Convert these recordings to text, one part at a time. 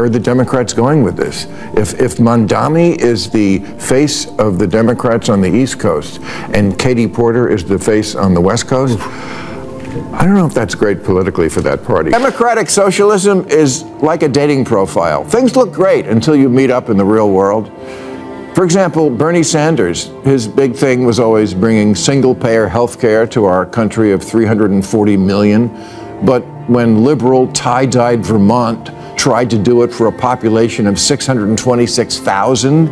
Where are the Democrats going with this? If Mondami is the face of the Democrats on the East Coast and Katie Porter is the face on the West Coast, I don't know if that's great politically for that party. Democratic socialism is like a dating profile. Things look great until you meet up in the real world. For example, Bernie Sanders, his big thing was always bringing single-payer health care to our country of 340 million. But when liberal, tie-dyed Vermont tried to do it for a population of 626,000,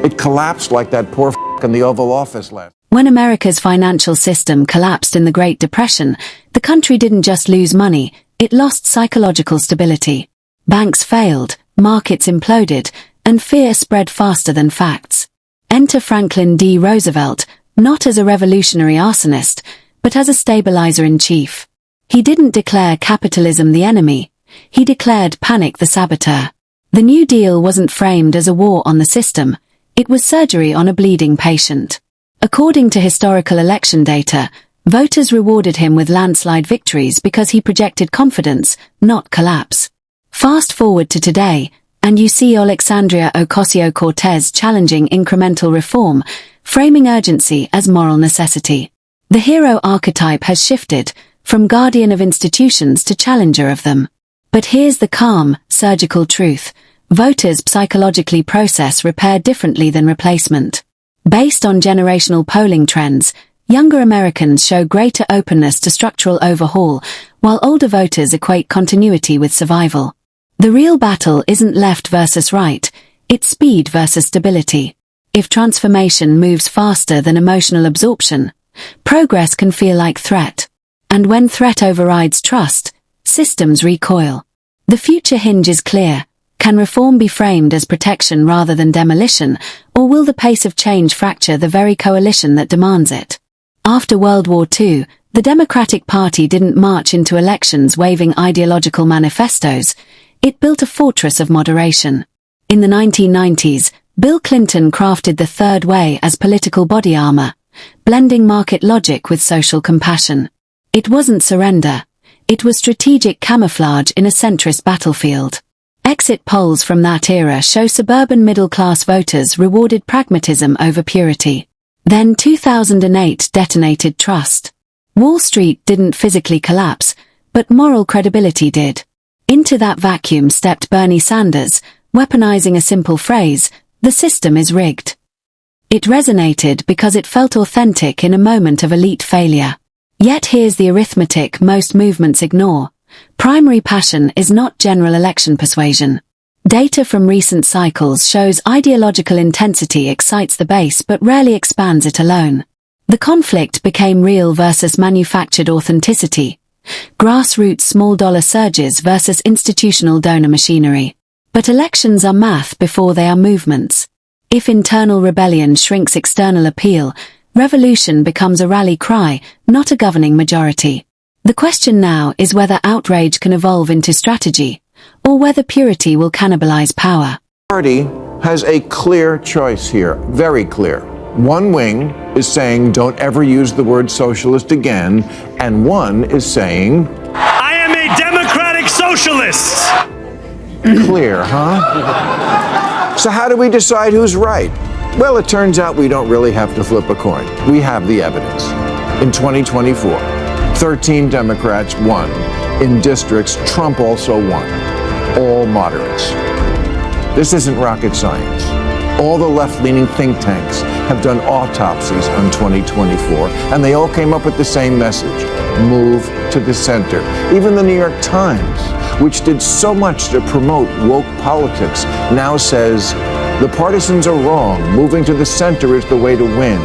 it collapsed like that poor f*** in the Oval Office left. When America's financial system collapsed in the Great Depression, the country didn't just lose money, it lost psychological stability. Banks failed, markets imploded, and fear spread faster than facts. Enter Franklin D. Roosevelt, not as a revolutionary arsonist, but as a stabilizer-in-chief. He didn't declare capitalism the enemy. He declared panic the saboteur. The New Deal wasn't framed as a war on the system. It was surgery on a bleeding patient. According to historical election data, voters rewarded him with landslide victories because he projected confidence, not collapse. Fast forward to today, and you see Alexandria Ocasio-Cortez challenging incremental reform, framing urgency as moral necessity. The hero archetype has shifted, from guardian of institutions to challenger of them. But here's the calm, surgical truth. Voters psychologically process repair differently than replacement. Based on generational polling trends, younger Americans show greater openness to structural overhaul, while older voters equate continuity with survival. The real battle isn't left versus right, it's speed versus stability. If transformation moves faster than emotional absorption, progress can feel like threat. And when threat overrides trust, systems recoil. The future hinge is clear. Can reform be framed as protection rather than demolition, or will the pace of change fracture the very coalition that demands it? After World War II, the Democratic Party didn't march into elections waving ideological manifestos. It built a fortress of moderation. In the 1990s, Bill Clinton crafted the third way as political body armor, blending market logic with social compassion. It wasn't surrender. It was strategic camouflage in a centrist battlefield. Exit polls from that era show suburban middle-class voters rewarded pragmatism over purity. Then 2008 detonated trust. Wall Street didn't physically collapse, but moral credibility did. Into that vacuum stepped Bernie Sanders, weaponizing a simple phrase, "The system is rigged." It resonated because it felt authentic in a moment of elite failure. Yet here's the arithmetic most movements ignore. Primary passion is not general election persuasion. Data from recent cycles shows ideological intensity excites the base but rarely expands it alone. The conflict became real versus manufactured authenticity. Grassroots small-dollar surges versus institutional donor machinery. But elections are math before they are movements. If internal rebellion shrinks external appeal, revolution becomes a rally cry, not a governing majority. The question now is whether outrage can evolve into strategy, or whether purity will cannibalize power. The party has a clear choice here, very clear. One wing is saying don't ever use the word socialist again, and one is saying, I am a democratic socialist! Clear, huh? So how do we decide who's right? Well, it turns out we don't really have to flip a coin. We have the evidence. In 2024, 13 Democrats won. In districts, Trump also won. All moderates. This isn't rocket science. All the left-leaning think tanks have done autopsies on 2024, and they all came up with the same message: move to the center. Even the New York Times, which did so much to promote woke politics, now says the partisans are wrong. Moving to the center is the way to win.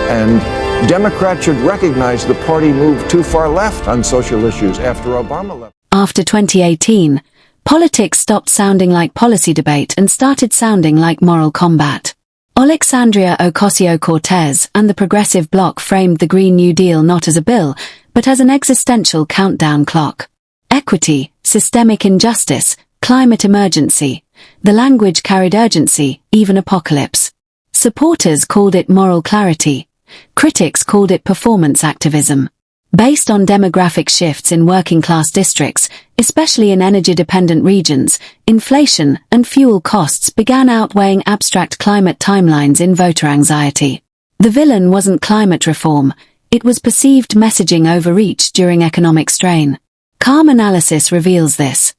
And Democrats should recognize the party moved too far left on social issues after Obama left. After 2018, politics stopped sounding like policy debate and started sounding like moral combat. Alexandria Ocasio-Cortez and the Progressive Bloc framed the Green New Deal not as a bill, but as an existential countdown clock. Equity, systemic injustice, climate emergency. The language carried urgency, even apocalypse. Supporters called it moral clarity. Critics called it performance activism. Based on demographic shifts in working-class districts, especially in energy-dependent regions, inflation and fuel costs began outweighing abstract climate timelines in voter anxiety. The villain wasn't climate reform, it was perceived messaging overreach during economic strain. Calm analysis reveals this.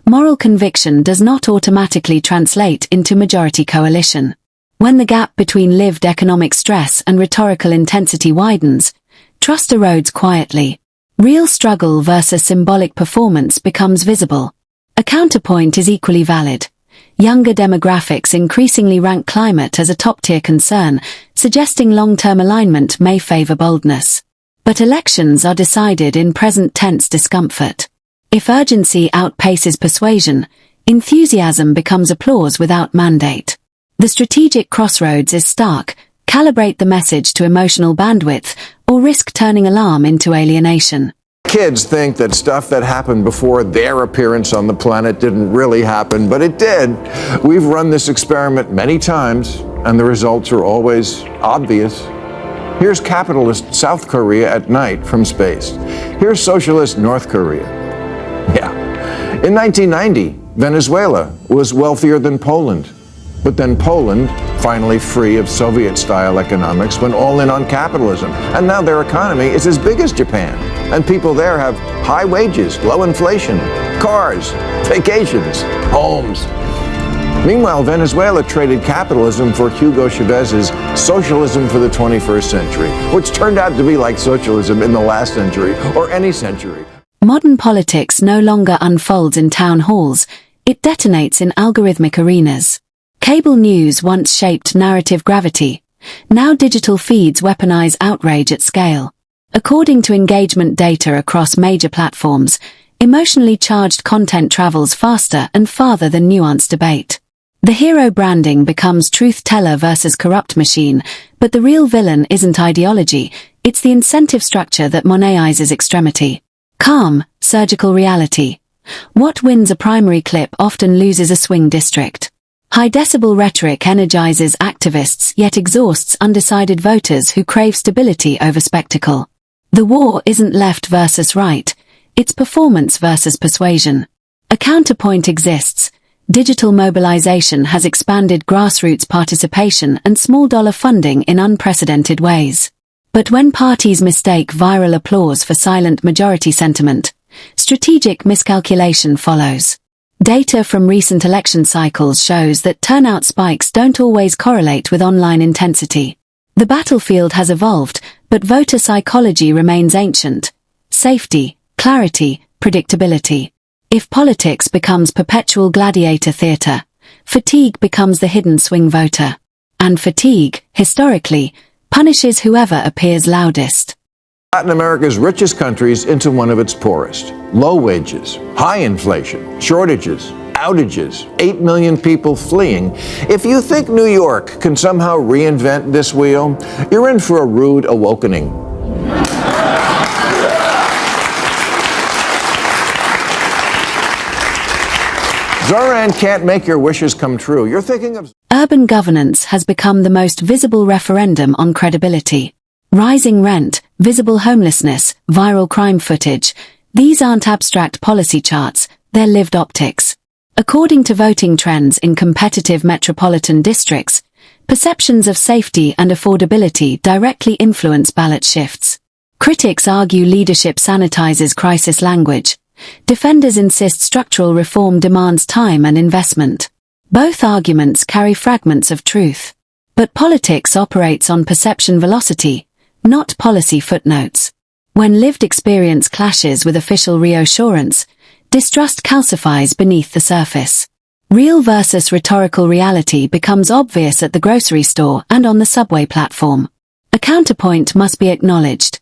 Moral conviction does not automatically translate into majority coalition. When the gap between lived economic stress and rhetorical intensity widens, trust erodes quietly. Real struggle versus symbolic performance becomes visible. A counterpoint is equally valid. Younger demographics increasingly rank climate as a top-tier concern, suggesting long-term alignment may favor boldness. But elections are decided in present tense discomfort. If urgency outpaces persuasion, enthusiasm becomes applause without mandate. The strategic crossroads is stark: calibrate the message to emotional bandwidth, or risk turning alarm into alienation. Kids think that stuff that happened before their appearance on the planet didn't really happen, but it did. We've run this experiment many times, and the results are always obvious. Here's capitalist South Korea at night from space. Here's socialist North Korea. Yeah. In 1990, Venezuela was wealthier than Poland. But then Poland, finally free of Soviet-style economics, went all in on capitalism. And now their economy is as big as Japan. And people there have high wages, low inflation, cars, vacations, homes. Meanwhile, Venezuela traded capitalism for Hugo Chavez's socialism for the 21st century, which turned out to be like socialism in the last century, or any century. Modern politics no longer unfolds in town halls, it detonates in algorithmic arenas. Cable news once shaped narrative gravity. Now digital feeds weaponize outrage at scale. According to engagement data across major platforms, emotionally charged content travels faster and farther than nuanced debate. The hero branding becomes truth-teller versus corrupt machine, but the real villain isn't ideology, it's the incentive structure that moneizes extremity. Calm, surgical reality. What wins a primary clip often loses a swing district. High-decibel rhetoric energizes activists yet exhausts undecided voters who crave stability over spectacle. The war isn't left versus right, it's performance versus persuasion. A counterpoint exists. Digital mobilization has expanded grassroots participation and small-dollar funding in unprecedented ways. But when parties mistake viral applause for silent majority sentiment, strategic miscalculation follows. Data from recent election cycles shows that turnout spikes don't always correlate with online intensity. The battlefield has evolved, but voter psychology remains ancient. Safety, clarity, predictability. If politics becomes perpetual gladiator theater, fatigue becomes the hidden swing voter. And fatigue, historically, punishes whoever appears loudest. Latin America's richest countries into one of its poorest. Low wages, high inflation, shortages, outages, 8 million people fleeing. If you think New York can somehow reinvent this wheel, you're in for a rude awakening. Zoran can't make your wishes come true. You're thinking of... Urban governance has become the most visible referendum on credibility. Rising rent, visible homelessness, viral crime footage. These aren't abstract policy charts, they're lived optics. According to voting trends in competitive metropolitan districts, perceptions of safety and affordability directly influence ballot shifts. Critics argue leadership sanitizes crisis language. Defenders insist structural reform demands time and investment. Both arguments carry fragments of truth. But politics operates on perception velocity, not policy footnotes. When lived experience clashes with official reassurance, distrust calcifies beneath the surface. Real versus rhetorical reality becomes obvious at the grocery store and on the subway platform. A counterpoint must be acknowledged.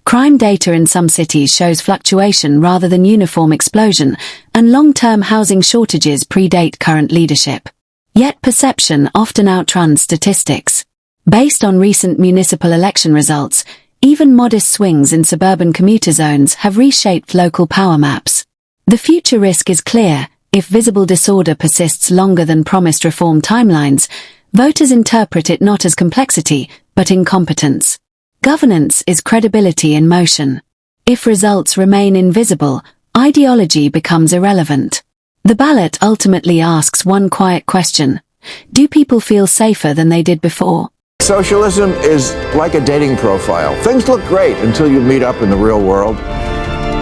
Crime data in some cities shows fluctuation rather than uniform explosion, and long-term housing shortages predate current leadership. Yet perception often outruns statistics. Based on recent municipal election results, even modest swings in suburban commuter zones have reshaped local power maps. The future risk is clear. If visible disorder persists longer than promised reform timelines, voters interpret it not as complexity, but incompetence. Governance is credibility in motion. If results remain invisible, ideology becomes irrelevant. The ballot ultimately asks one quiet question: do people feel safer than they did before? Socialism is like a dating profile. Things look great until you meet up in the real world.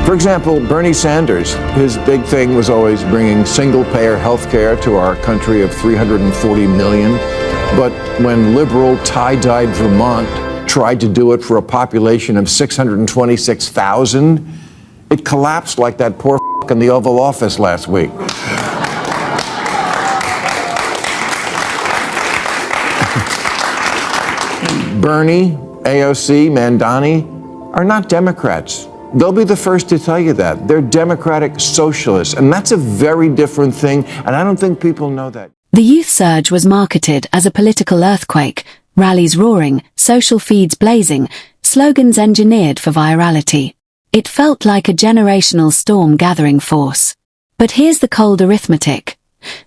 For example, Bernie Sanders, his big thing was always bringing single-payer health care to our country of 340 million. But when liberal, tie-dyed Vermont tried to do it for a population of 626,000, it collapsed like that poor f*** in the Oval Office last week. Bernie, AOC, Mandani are not Democrats. They'll be the first to tell you that. They're democratic socialists, and that's a very different thing, and I don't think people know that. The youth surge was marketed as a political earthquake, rallies roaring, social feeds blazing, slogans engineered for virality. It felt like a generational storm gathering force. But here's the cold arithmetic.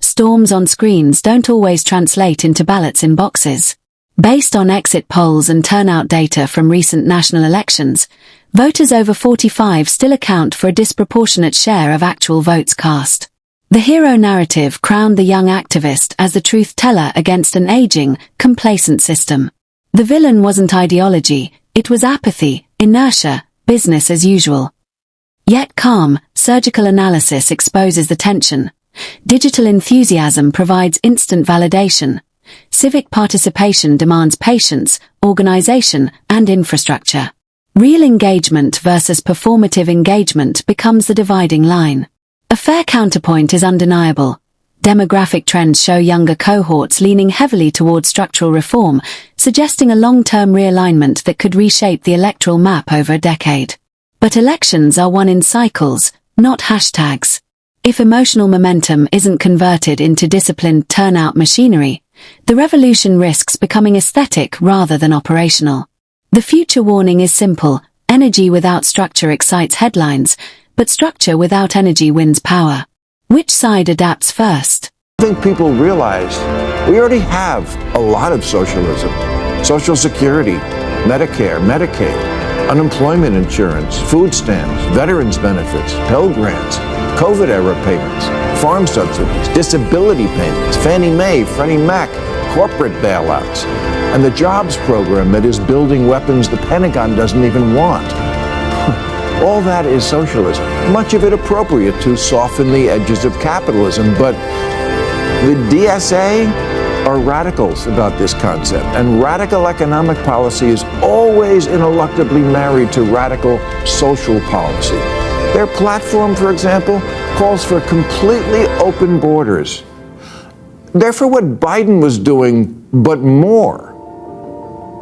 Storms on screens don't always translate into ballots in boxes. Based on exit polls and turnout data from recent national elections, voters over 45 still account for a disproportionate share of actual votes cast. The hero narrative crowned the young activist as the truth teller against an aging, complacent system. The villain wasn't ideology, it was apathy, inertia, business as usual. Yet calm, surgical analysis exposes the tension. Digital enthusiasm provides instant validation. Civic participation demands patience, organization, and infrastructure. Real engagement versus performative engagement becomes the dividing line. A fair counterpoint is undeniable. Demographic trends show younger cohorts leaning heavily toward structural reform, suggesting a long-term realignment that could reshape the electoral map over a decade. But elections are won in cycles, not hashtags. If emotional momentum isn't converted into disciplined turnout machinery, the revolution risks becoming aesthetic rather than operational. The future warning is simple: energy without structure excites headlines, but structure without energy wins power. Which side adapts first? I think people realize we already have a lot of socialism. Social Security, Medicare, Medicaid, unemployment insurance, food stamps, veterans benefits, Pell Grants, COVID-era payments, farm subsidies, disability payments, Fannie Mae, Freddie Mac, corporate bailouts, and the jobs program that is building weapons the Pentagon doesn't even want. All that is socialism, much of it appropriate to soften the edges of capitalism, but the DSA are radicals about this concept, and radical economic policy is always ineluctably married to radical social policy. Their platform, for example, calls for completely open borders. They're for what Biden was doing, but more.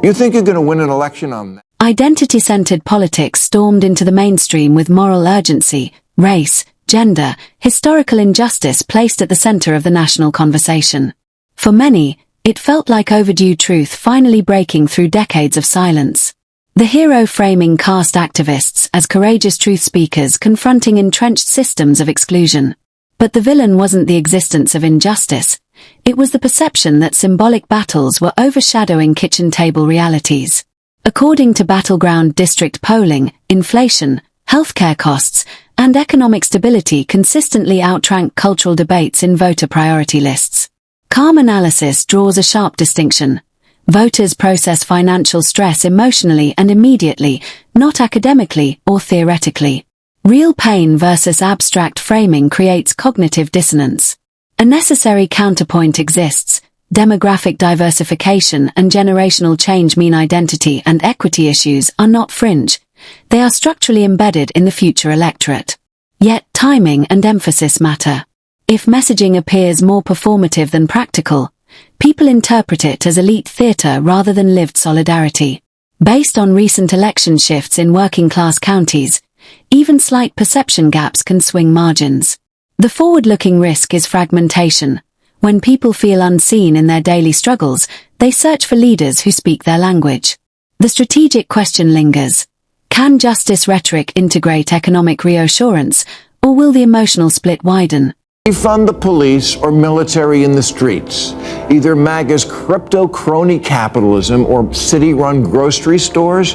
You think you're going to win an election on that? Identity-centered politics stormed into the mainstream with moral urgency, race, gender, historical injustice placed at the center of the national conversation. For many, it felt like overdue truth finally breaking through decades of silence. The hero framing cast activists as courageous truth speakers confronting entrenched systems of exclusion. But the villain wasn't the existence of injustice. It was the perception that symbolic battles were overshadowing kitchen table realities. According to battleground district polling, inflation, healthcare costs, and economic stability consistently outrank cultural debates in voter priority lists. Calm analysis draws a sharp distinction. Voters process financial stress emotionally and immediately, not academically or theoretically. Real pain versus abstract framing creates cognitive dissonance. A necessary counterpoint exists. Demographic diversification and generational change mean identity and equity issues are not fringe. They are structurally embedded in the future electorate. Yet timing and emphasis matter. If messaging appears more performative than practical, people interpret it as elite theater rather than lived solidarity. Based on recent election shifts in working-class counties, even slight perception gaps can swing margins. The forward-looking risk is fragmentation. When people feel unseen in their daily struggles, they search for leaders who speak their language. The strategic question lingers. Can justice rhetoric integrate economic reassurance, or will the emotional split widen? Defund the police or military in the streets. Either MAGA's crypto crony capitalism or city-run grocery stores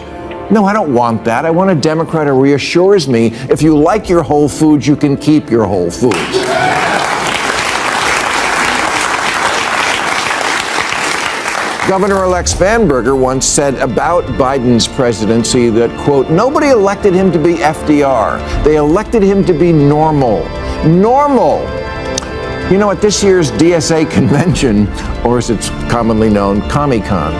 No, I don't want that. I want a Democrat who reassures me if you like your Whole Foods, you can keep your Whole Foods. Governor-elect Spanberger once said about Biden's presidency that, quote, nobody elected him to be FDR. They elected him to be normal. Normal. You know, at this year's DSA convention, or as it's commonly known, Comic-Con,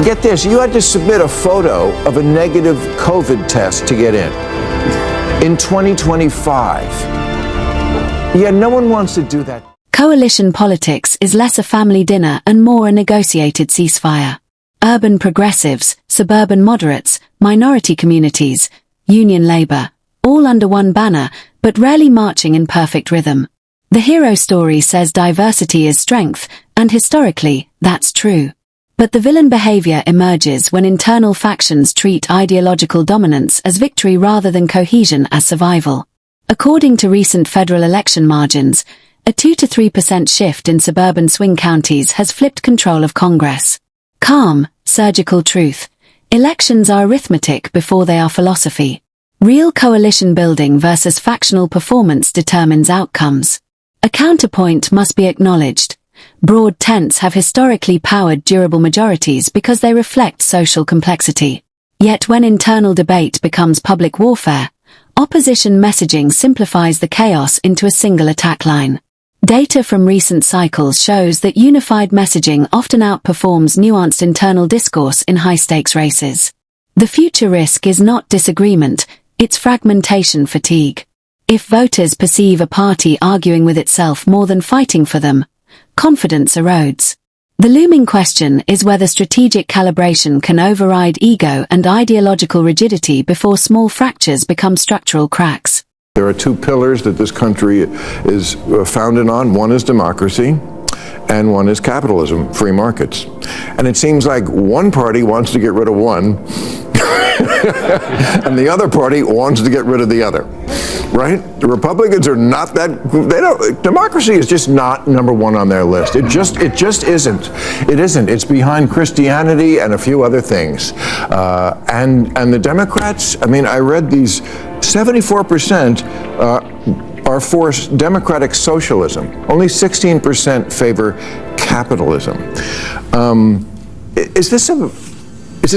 get this, you had to submit a photo of a negative COVID test to get in. In 2025. Yeah, no one wants to do that. Coalition politics is less a family dinner and more a negotiated ceasefire. Urban progressives, suburban moderates, minority communities, union labor, all under one banner, but rarely marching in perfect rhythm. The hero story says diversity is strength, and historically, that's true. But the villain behavior emerges when internal factions treat ideological dominance as victory rather than cohesion as survival. According to recent federal election margins, a 2 to 3% shift in suburban swing counties has flipped control of Congress. Calm, surgical truth. Elections are arithmetic before they are philosophy. Real coalition building versus factional performance determines outcomes. A counterpoint must be acknowledged. Broad tents have historically powered durable majorities because they reflect social complexity. Yet when internal debate becomes public warfare, opposition messaging simplifies the chaos into a single attack line. Data from recent cycles shows that unified messaging often outperforms nuanced internal discourse in high-stakes races. The future risk is not disagreement, it's fragmentation fatigue. If voters perceive a party arguing with itself more than fighting for them, confidence erodes. The looming question is whether strategic calibration can override ego and ideological rigidity before small fractures become structural cracks. There are two pillars that this country is founded on. One is democracy, and one is capitalism, free markets. And it seems like one party wants to get rid of one, and the other party wants to get rid of the other. Right? The Republicans are not that, democracy is just not number one on their list. It just isn't. It isn't. It's behind Christianity and a few other things. And the Democrats, I mean, I read these, 74% are for democratic socialism. Only 16% favor capitalism. Is this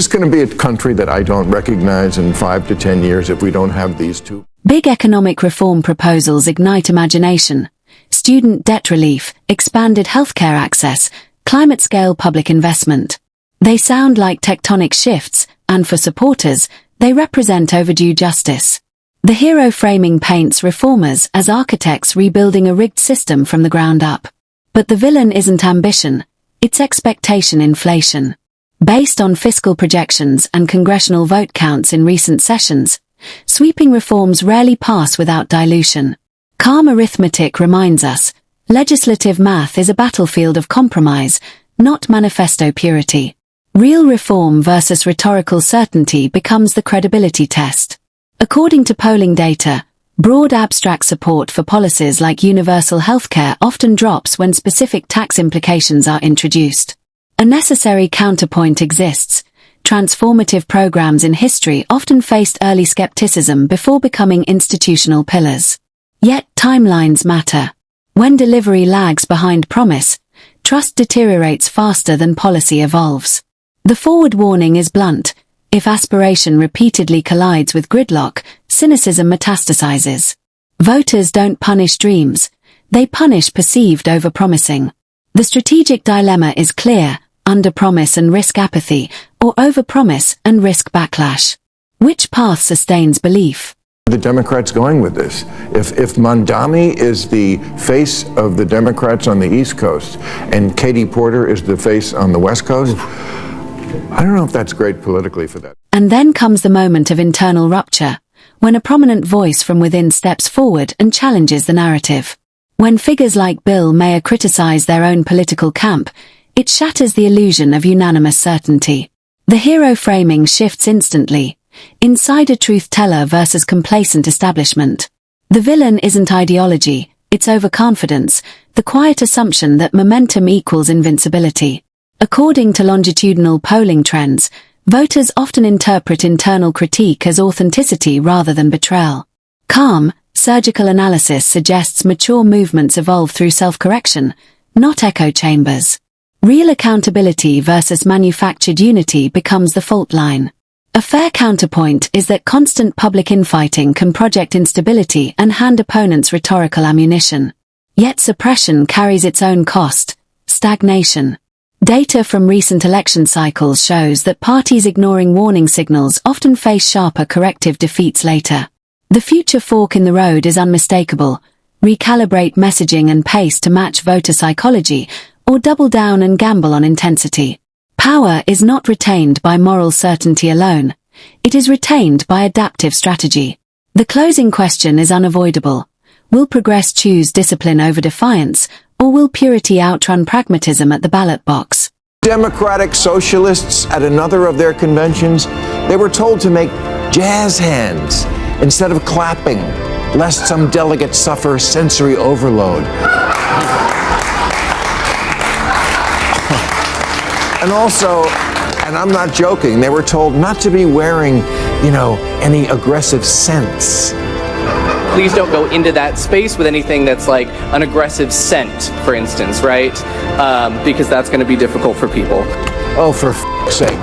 going to be a country that I don't recognize in 5 to 10 years if we don't have these two? Big economic reform proposals ignite imagination. Student debt relief, expanded healthcare access, climate-scale public investment. They sound like tectonic shifts, and for supporters, they represent overdue justice. The hero framing paints reformers as architects rebuilding a rigged system from the ground up. But the villain isn't ambition, it's expectation inflation. Based on fiscal projections and congressional vote counts in recent sessions, sweeping reforms rarely pass without dilution. Calm arithmetic reminds us, legislative math is a battlefield of compromise, not manifesto purity. Real reform versus rhetorical certainty becomes the credibility test. According to polling data, broad abstract support for policies like universal healthcare often drops when specific tax implications are introduced. A necessary counterpoint exists. Transformative programs in history often faced early skepticism before becoming institutional pillars. Yet timelines matter. When delivery lags behind promise, trust deteriorates faster than policy evolves. The forward warning is blunt. If aspiration repeatedly collides with gridlock, cynicism metastasizes. Voters don't punish dreams, they punish perceived overpromising. The strategic dilemma is clear: underpromise and risk apathy, or overpromise and risk backlash. Which path sustains belief? The Democrats going with this. If Mondami is the face of the Democrats on the East Coast and Katie Porter is the face on the West Coast, I don't know if that's great politically for that. And then comes the moment of internal rupture, when a prominent voice from within steps forward and challenges the narrative. When figures like Bill Maher criticize their own political camp, it shatters the illusion of unanimous certainty. The hero framing shifts instantly. Insider truth teller versus complacent establishment. The villain isn't ideology, it's overconfidence, the quiet assumption that momentum equals invincibility. According to longitudinal polling trends, voters often interpret internal critique as authenticity rather than betrayal. Calm, surgical analysis suggests mature movements evolve through self-correction, not echo chambers. Real accountability versus manufactured unity becomes the fault line. A fair counterpoint is that constant public infighting can project instability and hand opponents rhetorical ammunition. Yet suppression carries its own cost: stagnation. Data from recent election cycles shows that parties ignoring warning signals often face sharper corrective defeats later. The future fork in the road is unmistakable: recalibrate messaging and pace to match voter psychology, or double down and gamble on intensity. Power is not retained by moral certainty alone. It is retained by adaptive strategy. The closing question is unavoidable. Will progress choose discipline over defiance, or will purity outrun pragmatism at the ballot box? Democratic Socialists at another of their conventions, they were told to make jazz hands instead of clapping, lest some delegates suffer sensory overload. And also, and I'm not joking, they were told not to be wearing, any aggressive scents. Please don't go into that space with anything that's like an aggressive scent, for instance, right? Because that's going to be difficult for people. Oh, for f***'s sake.